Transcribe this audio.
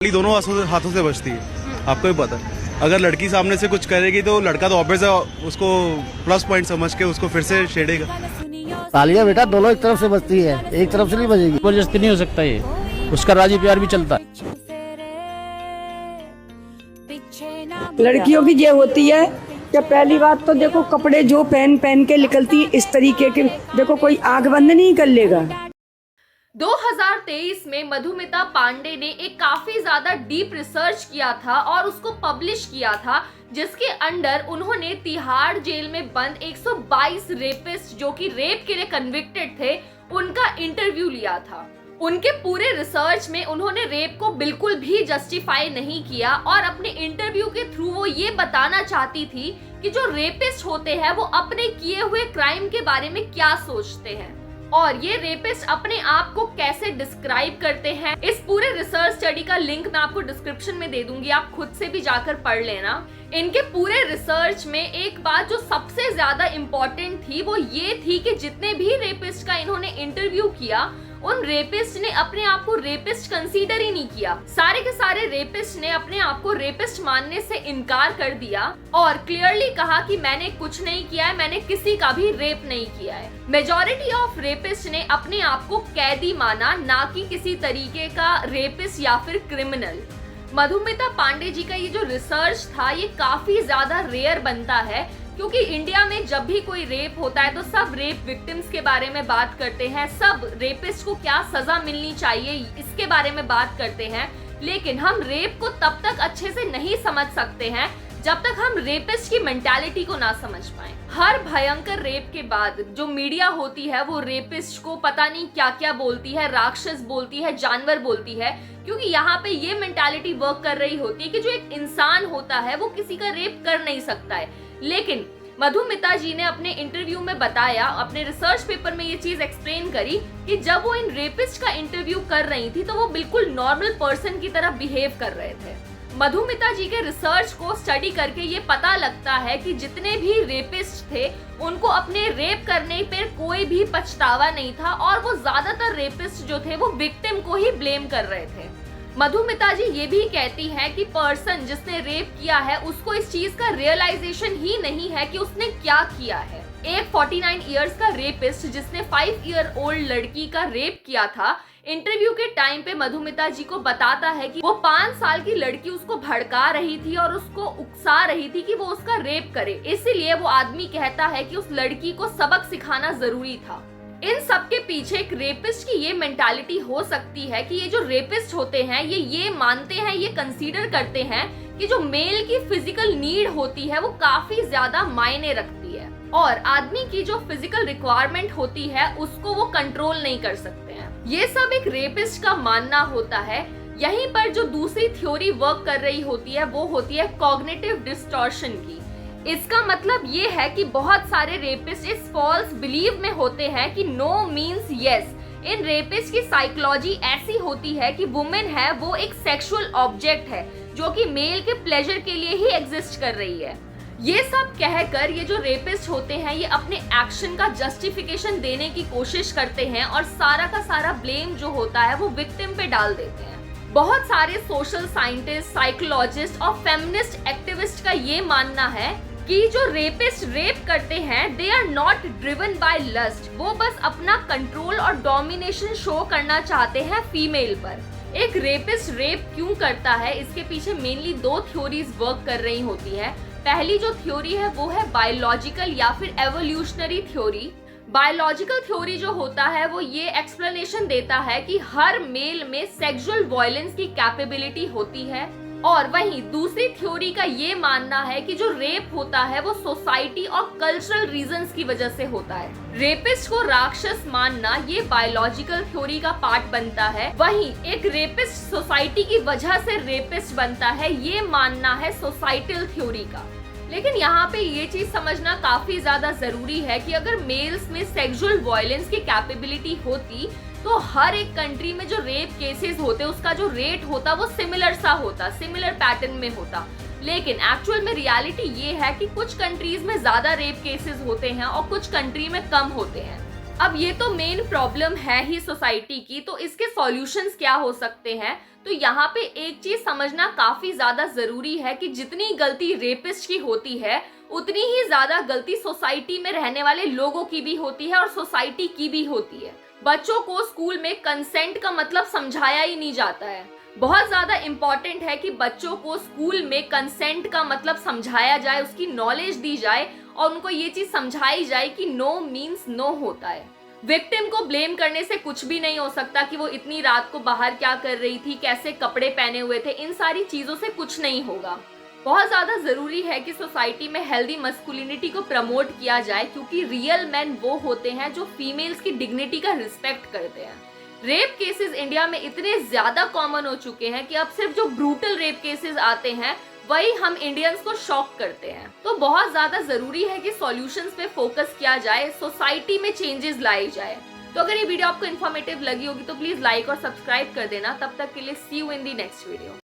लड़की दोनों हाथों से बचती है, आपको भी पता है। अगर लड़की सामने से कुछ करेगी तो लड़का तो ऑब्वियस है उसको प्लस पॉइंट समझ के उसको फिर से छेड़ेगा। तालियां बेटा दोनों एक तरफ से बजती है, एक तरफ से नहीं बजेगी। जबरदस्ती नहीं हो सकता, ये उसका राजी प्यार भी चलता है। लड़कियों की ये होती है कि पहली बात तो देखो कपड़े जो पहन पहन के निकलती है इस तरीके के, देखो कोई आंख बंद नहीं कर लेगा। 2023 में मधुमिता पांडे ने एक काफी ज्यादा डीप रिसर्च किया था और उसको पब्लिश किया था, जिसके अंडर उन्होंने तिहाड़ जेल में बंद 122 रेपिस्ट जो कि रेप के लिए कन्विक्टेड थे उनका इंटरव्यू लिया था। उनके पूरे रिसर्च में उन्होंने रेप को बिल्कुल भी जस्टिफाई नहीं किया और अपने इंटरव्यू के थ्रू वो ये बताना चाहती थी कि जो रेपिस्ट होते हैं वो अपने किए हुए क्राइम के बारे में क्या सोचते हैं और ये रेपिस्ट अपने आप को कैसे डिस्क्राइब करते हैं। इस पूरे रिसर्च स्टडी का लिंक मैं आपको डिस्क्रिप्शन में दे दूंगी, आप खुद से भी जाकर पढ़ लेना। इनके पूरे रिसर्च में एक बात जो सबसे ज्यादा इम्पोर्टेंट थी वो ये थी कि जितने भी रेपिस्ट का इन्होंने इंटरव्यू किया उन रेपिस्ट ने अपने आप को रेपिस्ट कंसीडर ही नहीं किया। सारे के सारे रेपिस्ट ने अपने आप को रेपिस्ट मानने से इनकार कर दिया और क्लियरली कहा कि मैंने कुछ नहीं किया है, मैंने किसी का भी रेप नहीं किया है। मेजॉरिटी ऑफ रेपिस्ट ने अपने आप को कैदी माना, ना कि किसी तरीके का रेपिस्ट या फिर क्रिमिनल। मधुमिता पांडे जी का ये जो रिसर्च था ये काफी ज्यादा रेयर बनता है क्योंकि इंडिया में जब भी कोई रेप होता है तो सब रेप विक्टिम्स के बारे में बात करते हैं, सब रेपिस्ट को क्या सजा मिलनी चाहिए इसके बारे में बात करते हैं, लेकिन हम रेप को तब तक अच्छे से नहीं समझ सकते हैं जब तक हम रेपिस्ट की मेंटालिटी को ना समझ पाए। हर भयंकर रेप के बाद जो मीडिया होती है वो रेपिस्ट को पता नहीं क्या क्या बोलती है, राक्षस बोलती है, जानवर बोलती है, क्योंकि यहाँ पे ये मेंटालिटी वर्क कर रही होती है कि जो एक इंसान होता है वो किसी का रेप कर नहीं सकता है। लेकिन मधुमिता जी ने अपने इंटरव्यू में बताया, अपने रिसर्च पेपर में ये चीज एक्सप्लेन करी कि जब वो इन रेपिस्ट का इंटरव्यू कर रही थी तो वो बिल्कुल नॉर्मल पर्सन की तरह बिहेव कर रहे थे। मधुमिता जी के रिसर्च को स्टडी करके ये पता लगता है कि जितने भी रेपिस्ट थे उनको अपने रेप करने पर कोई भी पछतावा नहीं था और वो ज्यादातर रेपिस्ट जो थे वो विक्टिम को ही ब्लेम कर रहे थे। मधुमिता जी ये भी कहती है कि पर्सन जिसने रेप किया है उसको इस चीज का रियलाइजेशन ही नहीं है कि उसने क्या किया है। एक 49 इयर्स का रेपिस्ट जिसने 5 ईयर ओल्ड लड़की का रेप किया था, इंटरव्यू के टाइम पे मधुमिता जी को बताता है कि वो 5 साल की लड़की उसको भड़का रही थी और उसको उकसा रही थी कि वो उसका रेप करे, इसीलिए वो आदमी कहता है कि उस लड़की को सबक सिखाना जरूरी था। इन सब के पीछे एक रेपिस्ट की ये मेंटालिटी हो सकती है कि ये जो रेपिस्ट होते हैं ये मानते हैं, ये कंसीडर करते हैं कि जो मेल की फिजिकल नीड होती है वो काफी ज्यादा मायने रखती है और आदमी की जो फिजिकल रिक्वायरमेंट होती है उसको वो कंट्रोल नहीं कर सकते हैं। ये सब एक रेपिस्ट का मानना होता है। यहीं पर जो दूसरी थ्योरी वर्क कर रही होती है वो होती है कॉग्निटिव डिस्टॉर्शन की। इसका मतलब ये है कि बहुत सारे रेपिस्ट इस फॉल्स बिलीव में होते हैं कि नो मीन्स यस। इन रेपिस्ट की साइकोलॉजी ऐसी होती है कि वुमेन है वो एक सेक्सुअल ऑब्जेक्ट है जो कि मेल के प्लेजर के लिए ही एग्जिस्ट कर रही है। ये सब कहकर ये जो रेपिस्ट होते हैं ये अपने एक्शन का जस्टिफिकेशन देने की कोशिश करते हैं और सारा का सारा ब्लेम जो होता है वो विक्टिम पे डाल देते हैं। बहुत सारे सोशल साइंटिस्ट, साइकोलॉजिस्ट और फेमिनिस्ट एक्टिविस्ट का ये मानना है कि जो रेपिस्ट रेप करते हैं they are not driven by lust, वो बस अपना कंट्रोल और डोमिनेशन शो करना चाहते हैं फीमेल पर। एक रेपिस्ट रेप क्यों करता है इसके पीछे मेनली 2 थ्योरीज वर्क कर रही होती है। पहली जो थ्योरी है वो है बायोलॉजिकल या फिर एवोल्यूशनरी थ्योरी। बायोलॉजिकल थ्योरी जो होता है वो ये एक्सप्लेनेशन देता है कि हर मेल में सेक्सुअल वायलेंस की कैपेबिलिटी होती है और वहीं दूसरी थ्योरी का ये मानना है कि जो रेप होता है वो सोसाइटी और कल्चरल रीजंस की वजह से होता है। रेपिस्ट को राक्षस मानना ये बायोलॉजिकल थ्योरी का पार्ट बनता है, वहीं एक रेपिस्ट सोसाइटी की वजह से रेपिस्ट बनता है ये मानना है सोसाइटल थ्योरी का। लेकिन यहाँ पे ये चीज समझना काफी ज्यादा जरूरी है कि अगर मेल्स में सेक्सुअल वायलेंस की कैपेबिलिटी होती तो हर एक कंट्री में जो रेप केसेस होते उसका जो रेट होता वो सिमिलर सा होता, सिमिलर पैटर्न में होता। लेकिन एक्चुअल में रियलिटी ये है कि कुछ कंट्रीज में ज्यादा रेप केसेस होते हैं और कुछ कंट्री में कम होते हैं। अब ये तो मेन प्रॉब्लम है ही सोसाइटी की, तो इसके सॉल्यूशंस क्या हो सकते हैं? तो यहाँ पे एक चीज समझना काफी ज्यादा जरूरी है कि जितनी गलती रेपिस्ट की होती है उतनी ही ज्यादा गलती सोसाइटी में रहने वाले लोगों की भी होती है और सोसाइटी की भी होती है। बच्चों को स्कूल में कंसेंट का मतलब समझाया ही नहीं जाता है। बहुत ज्यादा इंपॉर्टेंट है कि बच्चों को स्कूल में कंसेंट का मतलब समझाया जाए, उसकी नॉलेज दी जाए और उनको ये चीज समझाई जाए कि नो मीन्स नो होता है। विक्टिम को ब्लेम करने से कुछ भी नहीं हो सकता कि वो इतनी रात को बाहर क्या कर रही थी, कैसे कपड़े पहने हुए थे, इन सारी चीजों से कुछ नहीं होगा। बहुत ज्यादा जरूरी है कि सोसाइटी में हेल्दी मस्कुलिनिटी को प्रमोट किया जाए, क्योंकि रियल मैन वो होते हैं जो फीमेल्स की डिग्निटी का रिस्पेक्ट करते हैं। रेप केसेस इंडिया में इतने ज्यादा कॉमन हो चुके हैं कि अब सिर्फ जो ब्रूटल रेप केसेस आते हैं वही हम इंडियंस को शॉक करते हैं। तो बहुत ज्यादा जरूरी है कि सॉल्यूशंस पे फोकस किया जाए, सोसाइटी में चेंजेस लाई जाए। तो अगर ये वीडियो आपको इन्फॉर्मेटिव लगी होगी तो प्लीज लाइक और सब्सक्राइब कर देना। तब तक के लिए see you in the next video.